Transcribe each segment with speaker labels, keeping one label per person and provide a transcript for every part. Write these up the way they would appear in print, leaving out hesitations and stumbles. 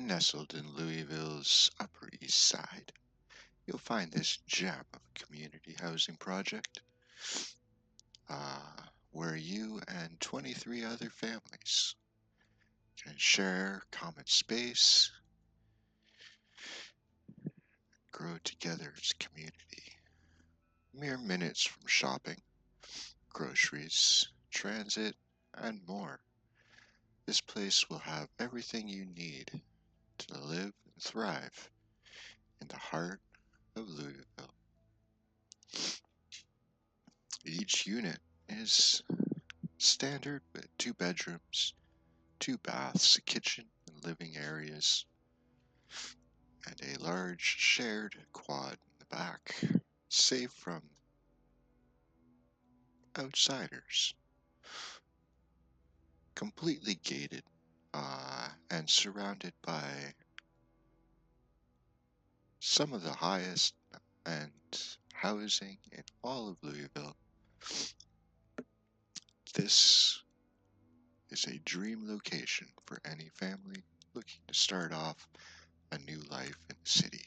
Speaker 1: Nestled in Louisville's Upper East Side, you'll find this gem of a community housing project where you and 23 other families can share common space, grow together as a community. Mere minutes from shopping, groceries, transit, and more. This place will have everything you need to live and thrive in the heart of Louisville. Each unit is standard with 2 bedrooms, 2 baths, a kitchen and living areas, and a large shared quad in the back, safe from outsiders. Completely gated and surrounded by some of the highest end housing in all of Louisville. This is a dream location for any family looking to start off a new life in the city.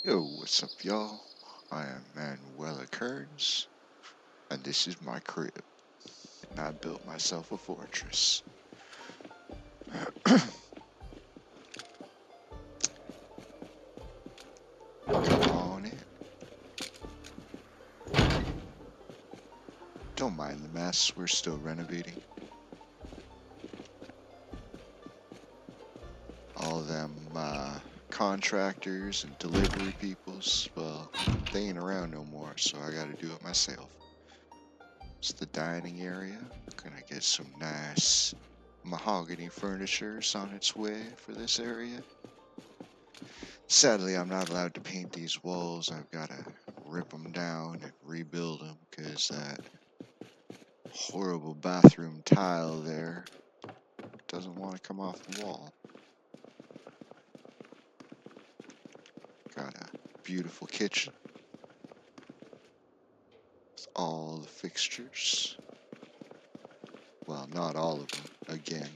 Speaker 1: Yo, what's up, y'all? I am Manuela Kearns, and this is my crib, and I built myself a fortress. Come on in. Don't mind the mess, we're still renovating. All them contractors and delivery peoples, well, they ain't around no more, so I gotta do it myself. It's the dining area. Gonna get some nice mahogany furnitures on its way for this area. Sadly, I'm not allowed to paint these walls. I've gotta rip them down and rebuild them because that horrible bathroom tile there doesn't want to come off the wall. Got a beautiful kitchen with all the fixtures. Well, not all of them. Again,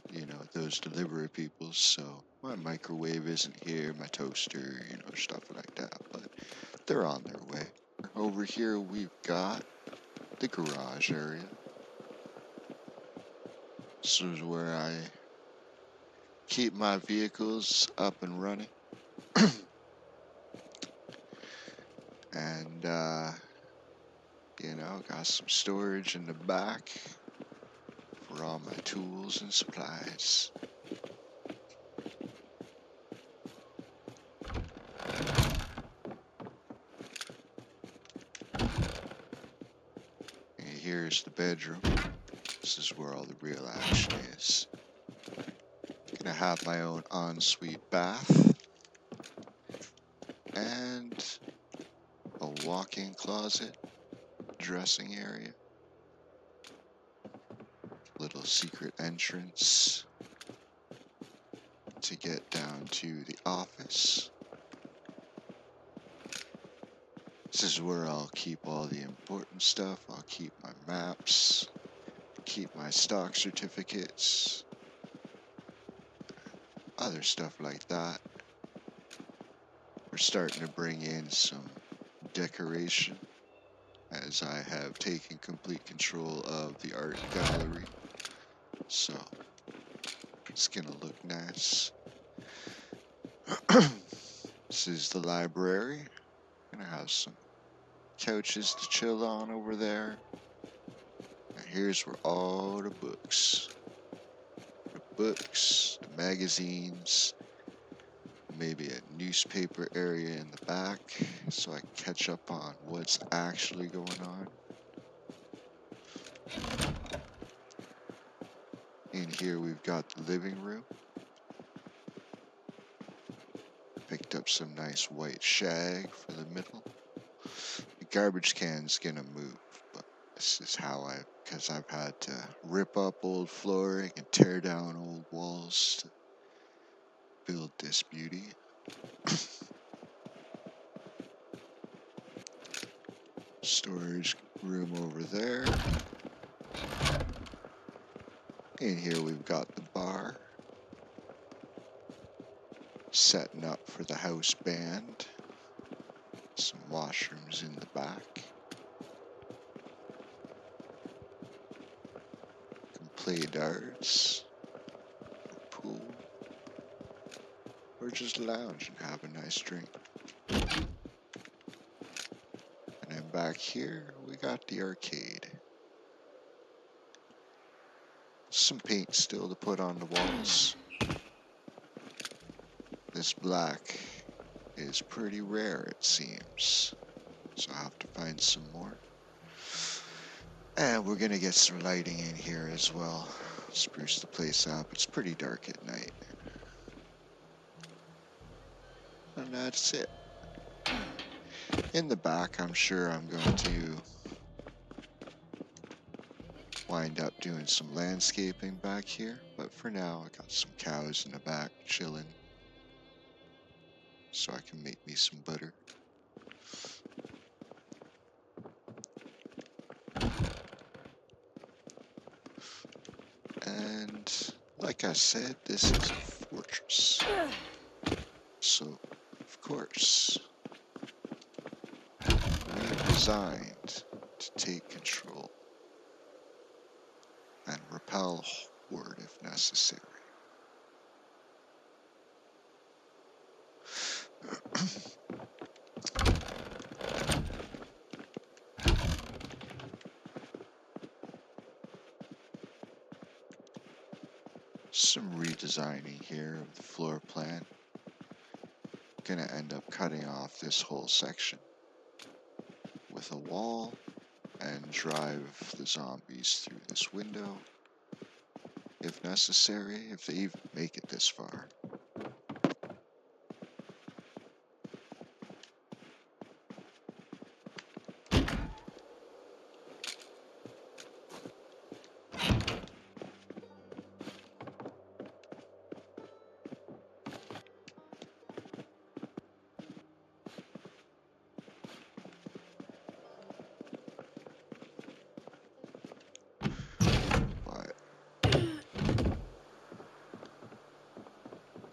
Speaker 1: those delivery people, so my microwave isn't here, my toaster, stuff like that, but they're on their way. Over here we've got the garage area. This is where I keep my vehicles up and running. And, got some storage in the back for all my tools and supplies. And here's the bedroom. This is where all the real action is. Gonna have my own ensuite bath and a walk-in closet, dressing area, little secret entrance to get down to the office. This is where I'll keep all the important stuff. I'll keep my maps, keep my stock certificates, other stuff like that. We're starting to bring in some decoration as I have taken complete control of the art gallery. So it's gonna look nice. This is the library. Gonna have some couches to chill on over there. And here's where all the books, the magazines, maybe a newspaper area in the back so I can catch up on what's actually going on. In here we've got the living room. Picked up some nice white shag for the middle. The garbage can's gonna move, but this is how because I've had to rip up old flooring and tear down old walls to build this beauty. Storage room over there. In here we've got the bar. Setting up for the house band. Some washrooms in the back. Can play darts, or pool, or just lounge and have a nice drink. And then back here we got the arcade. Some paint still to put on the walls. This black is pretty rare, it seems. So I'll have to find some more. And we're gonna get some lighting in here as well. Spruce the place up. It's pretty dark at night. And that's it. In the back, I'm sure I'm going to wind up doing some landscaping back here. But for now, I got some cows in the back chilling. So I can make me some butter. And like I said, this is a fortress. So, of course, we're designed to take control and repel horde if necessary. Some redesigning here of the floor plan. Gonna end up cutting off this whole section with a wall and drive the zombies through this window if necessary, if they even make it this far.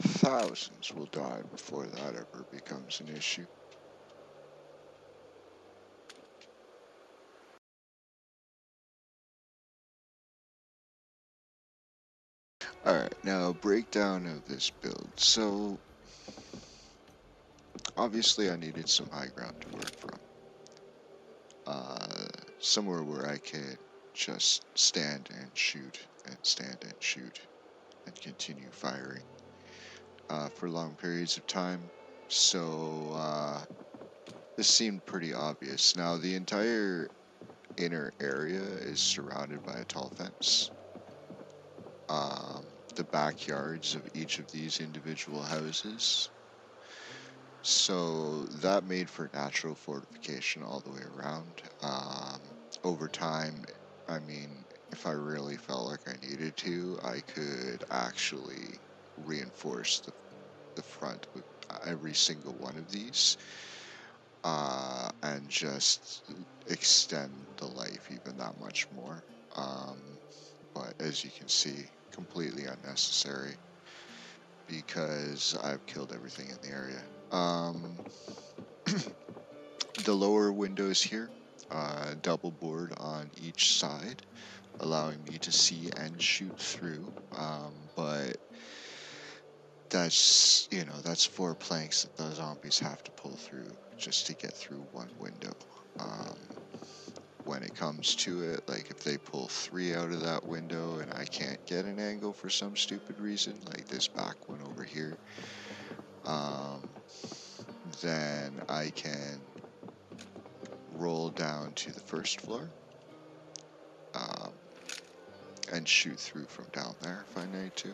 Speaker 1: Thousands will die before that ever becomes an issue. Alright, now a breakdown of this build. So, obviously I needed some high ground to work from. Somewhere where I could just stand and shoot, and stand and shoot, and continue firing for long periods of time. So, this seemed pretty obvious. Now, the entire inner area is surrounded by a tall fence. The backyards of each of these individual houses. So that made for natural fortification all the way around. Over time, I mean, if I really felt like I needed to, I could actually reinforce the front with every single one of these. And just extend the life even that much more. But as you can see, completely unnecessary because I've killed everything in the area. The lower windows here, double board on each side, allowing me to see and shoot through. But that's, that's 4 planks that the zombies have to pull through just to get through one window. When it comes to it, like if they pull 3 out of that window and I can't get an angle for some stupid reason, like this back one over here, then I can roll down to the first floor and shoot through from down there if I need to.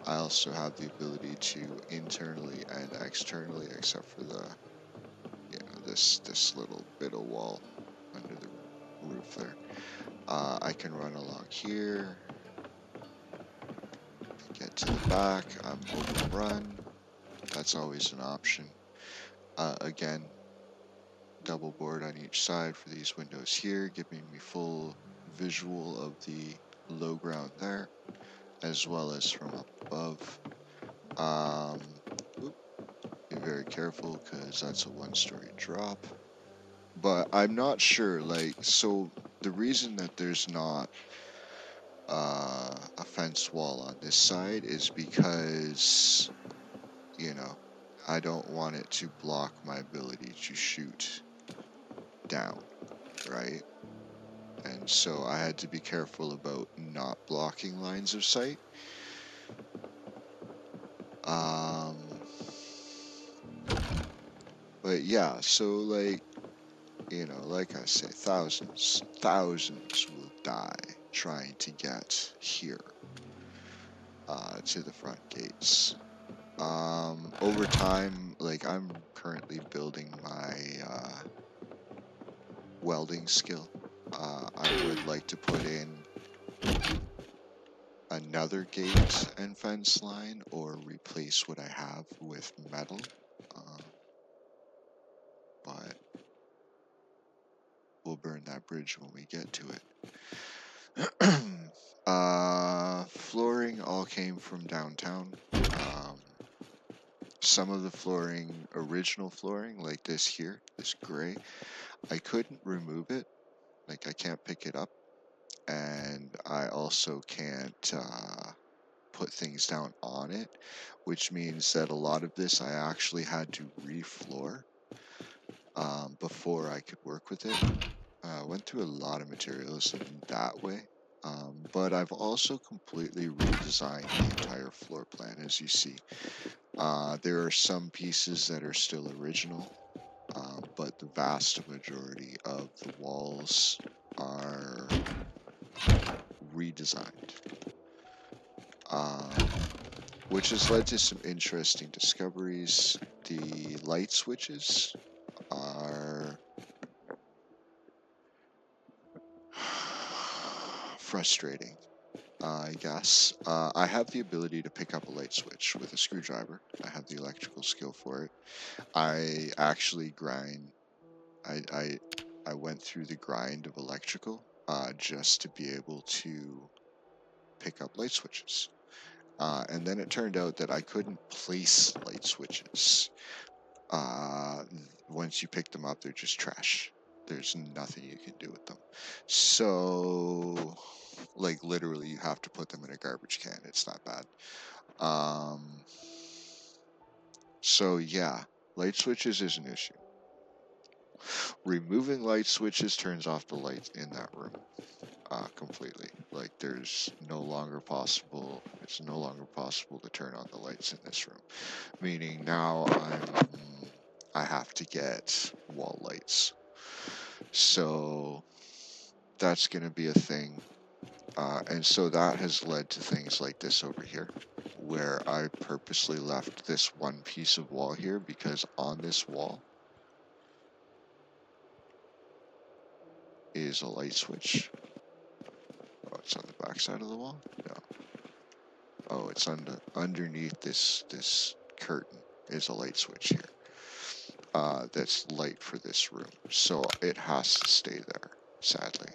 Speaker 1: I also have the ability to internally and externally, except for the, this little bit of wall under the roof there. I can run along here, get to the back, I'm overrun. That's always an option. Again, double board on each side for these windows here, giving me full visual of the low ground there, as well as from up above. Oop, be very careful because that's a one-story drop. But I'm not sure, like, so the reason that there's not a fence wall on this side is because, you know, I don't want it to block my ability to shoot down, right? And so I had to be careful about not blocking lines of sight. But yeah, so like, you know, like I say, thousands will die trying to get here to the front gates. Over time, like I'm currently building my welding skill. I would like to put in another gate and fence line or replace what I have with metal. But we'll burn that bridge when we get to it. Flooring all came from downtown. Some of the flooring, original flooring, like this here, this gray, I couldn't remove it. Like I can't pick it up. And I also can't put things down on it, which means that a lot of this I actually had to refloor before I could work with it. Went through a lot of materials in that way, but I've also completely redesigned the entire floor plan, as you see. There are some pieces that are still original, but the vast majority of the walls are redesigned. Which has led to some interesting discoveries. The light switches are frustrating, I guess. I have the ability to pick up a light switch with a screwdriver. I have the electrical skill for it. I actually grind. I went through the grind of electrical just to be able to pick up light switches. And then it turned out that I couldn't place light switches. Once you pick them up, they're just trash. There's nothing you can do with them. So, like, literally, you have to put them in a garbage can. It's that bad. So, yeah, light switches is an issue. Removing light switches turns off the lights in that room completely. Like, it's no longer possible to turn on the lights in this room. Meaning now I have to get wall lights. So that's going to be a thing. And so that has led to things like this over here, where I purposely left this one piece of wall here because on this wall is a light switch. Oh, it's on the back side of the wall? No. Oh, it's underneath this curtain is a light switch here. That's light for this room. So it has to stay there, sadly.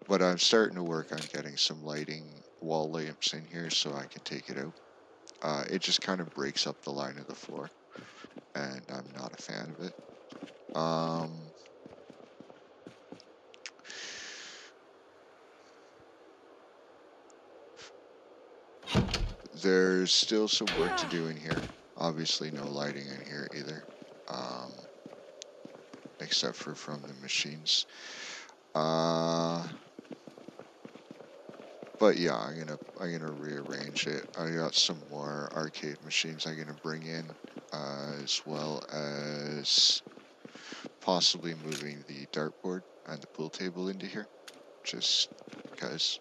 Speaker 1: But I'm starting to work on getting some lighting wall lamps in here so I can take it out. It just kind of breaks up the line of the floor, and I'm not a fan of it. There's still some work to do in here. Obviously no lighting in here either, except for from the machines. But yeah, I'm gonna rearrange it. I got some more arcade machines I'm gonna bring in, as well as possibly moving the dartboard and the pool table into here, just because.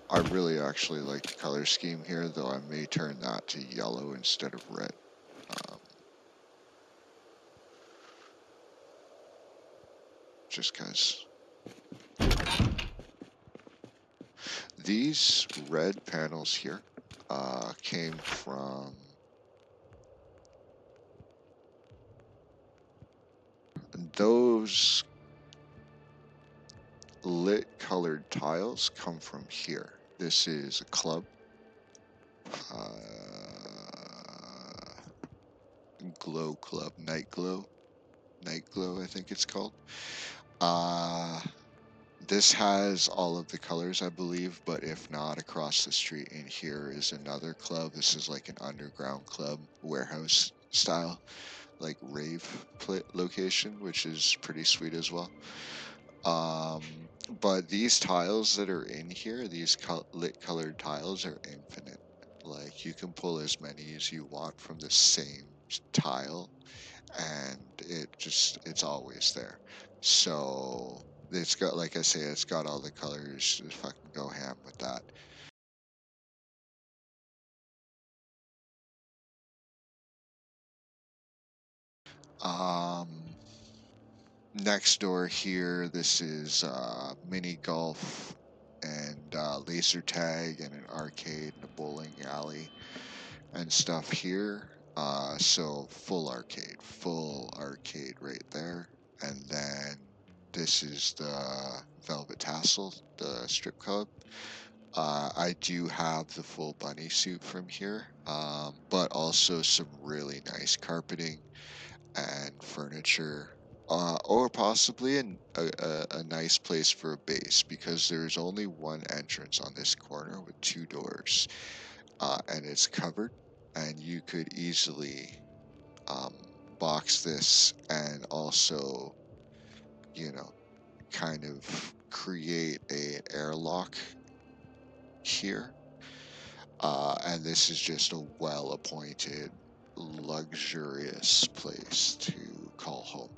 Speaker 1: I really actually like the color scheme here, though I may turn that to yellow instead of red. Just because. These red panels here came from those lit colored tiles come from here. This is a club. Glow Club, Night Glow, I think it's called. Uh, this has all of the colors, I believe, but if not, across the street in here is another club. This is like an underground club, warehouse style, like rave location, which is pretty sweet as well. Um, but these tiles that are in here, these lit colored tiles, are infinite. Like you can pull as many as you want from the same tile, and it's always there. So it's got, like I say, it's got all the colors. Just fucking go ham with that. Um, Next door here, this is mini golf and laser tag and an arcade and a bowling alley and stuff here. So full arcade right there. And then this is the Velvet Tassel, the strip club. I do have the full bunny suit from here, but also some really nice carpeting and furniture, or possibly a nice place for a base because there's only one entrance on this corner with two doors, and it's covered, and you could easily um, box this and also, you know, kind of create a airlock here. And this is just a well appointed, luxurious place to call home.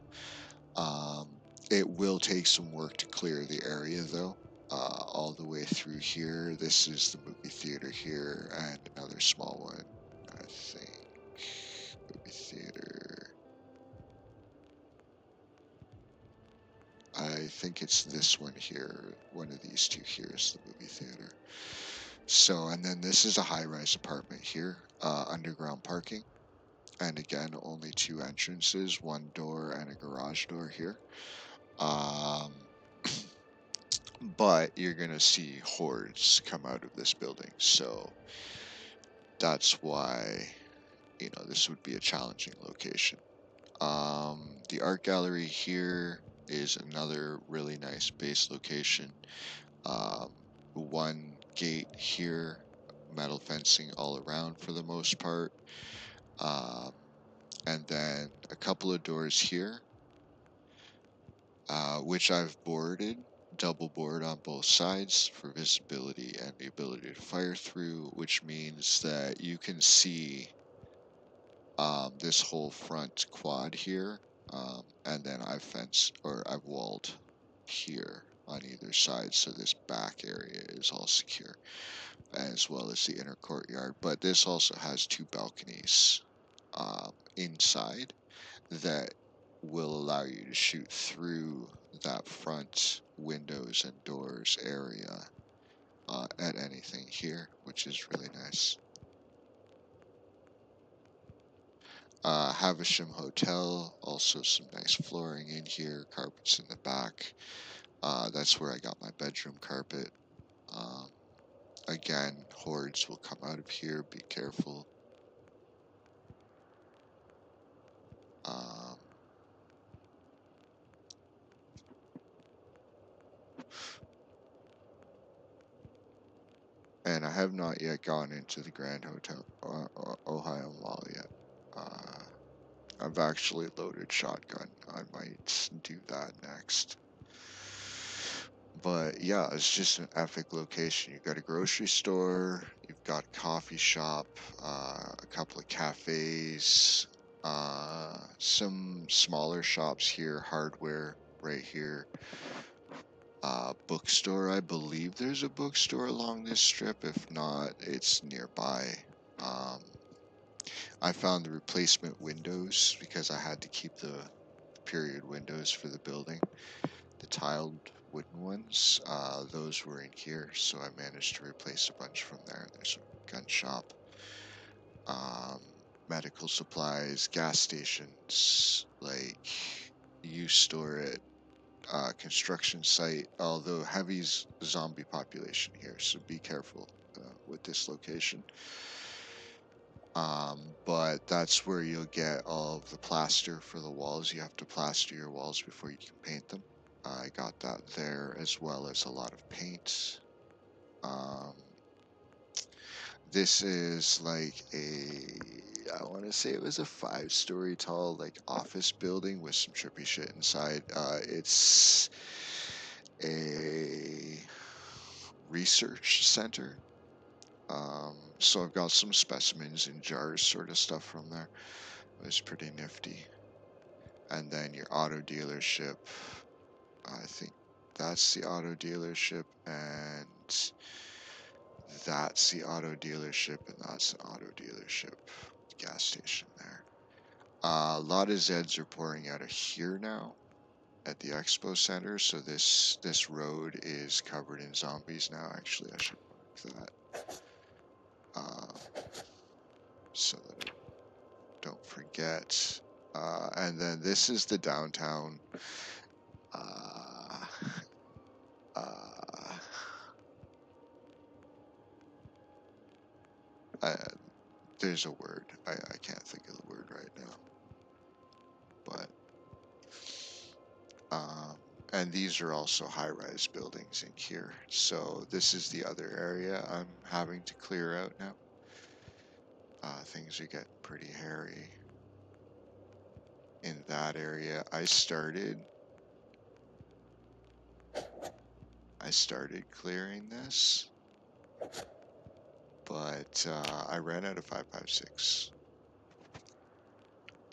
Speaker 1: Um, it will take some work to clear the area though. All the way through here. This is the movie theater here, and another small one. I think movie theater. I think it's this one here. One of these two here is the movie theater. So, and then this is a high-rise apartment here, underground parking, and again, only two entrances, one door and a garage door here. Um, but you're gonna see hordes come out of this building, so that's why this would be a challenging location. The art gallery here is another really nice base location. Um, One gate here, metal fencing all around for the most part. Um, and then a couple of doors here, which I've boarded, double board on both sides for visibility and the ability to fire through, which means that you can see this whole front quad here, and then I've walled here on either side, so this back area is all secure, as well as the inner courtyard. But this also has two balconies inside that will allow you to shoot through that front windows and doors area at anything here, which is really nice. Havisham Hotel, also some nice flooring in here, carpets in the back. That's where I got my bedroom carpet. Um, Again, hordes will come out of here, be careful. Um, and I have not yet gone into the Grand Hotel, Ohio Mall yet. Uh, I've actually loaded shotgun. I might do that next. But yeah, it's just an epic location. You've got a grocery store, you've got a coffee shop, a couple of cafes, some smaller shops here, hardware right here. Bookstore, I believe there's a bookstore along this strip. If not, it's nearby. Um, I found the replacement windows because I had to keep the period windows for the building. The tiled wooden ones, those were in here, so I managed to replace a bunch from there. There's a gun shop, um, medical supplies, gas stations, like you store it construction site, although heavy zombie population here, so be careful with this location. But that's where you'll get all of the plaster for the walls. You have to plaster your walls before you can paint them. I got that there, as well as a lot of paint. Um, this is like I want to say it was a 5-story tall like office building with some trippy shit inside. It's a research center. So I've got some specimens in jars, sort of stuff from there. It was pretty nifty. And then your auto dealership. I think that's the auto dealership, and that's the auto dealership, and that's the auto dealership. Gas station there. A lot of Zeds are pouring out of here now at the expo center, so this road is covered in zombies now. Actually, I should mark that so that I don't forget. And then this is the downtown. Uh, uh, I, there's a word. I can't think of the word right now. But um, and these are also high-rise buildings in here. So this is the other area I'm having to clear out now. Things are getting pretty hairy in that area. I started clearing this, but I ran out of 556.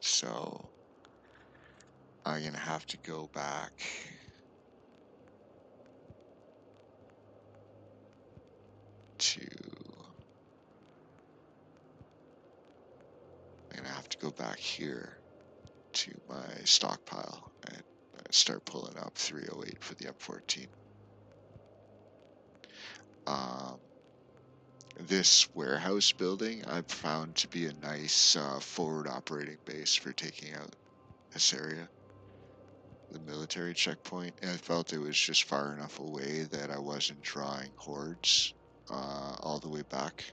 Speaker 1: So I'm gonna have to go back to here to my stockpile and start pulling up 308 for the M14. Um, this warehouse building I've found to be a nice forward operating base for taking out this area, the military checkpoint. And I felt it was just far enough away that I wasn't drawing hordes all the way back.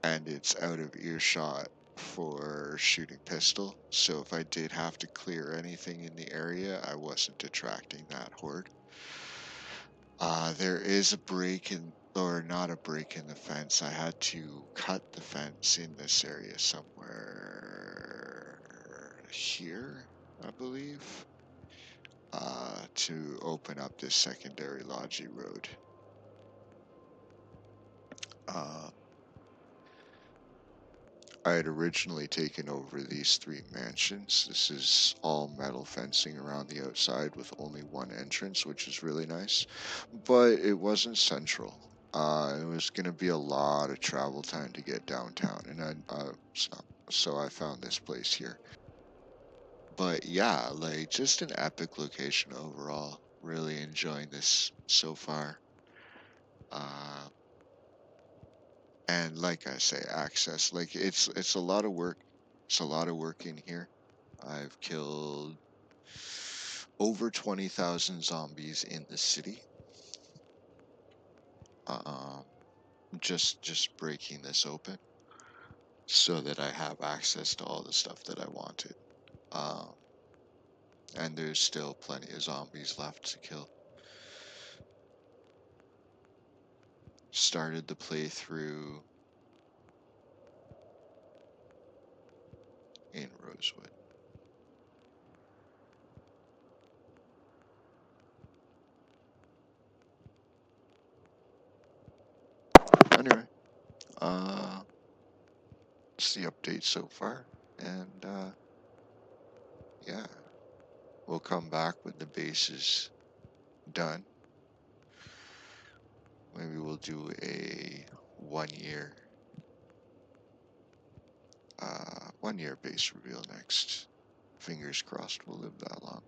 Speaker 1: And it's out of earshot for shooting pistol, so if I did have to clear anything in the area, I wasn't attracting that horde. There is a break in, or not a break in the fence. I had to cut the fence in this area somewhere here, I believe, to open up this secondary Logi road. Uh, I had originally taken over these 3 mansions. This is all metal fencing around the outside with only one entrance, which is really nice. But it wasn't central. It was going to be a lot of travel time to get downtown, and so I found this place here. But yeah, like just an epic location overall. Really enjoying this so far. Uh, and like I say, access, like it's a lot of work. It's a lot of work in here. I've killed over 20,000 zombies in the city. Um, just breaking this open so that I have access to all the stuff that I wanted. Um, and there's still plenty of zombies left to kill. Started the playthrough in Rosewood. Anyway, uh, it's the update so far, and yeah, we'll come back when the base is done. Maybe we'll do a 1 year, 1 year base reveal next. Fingers crossed we'll live that long.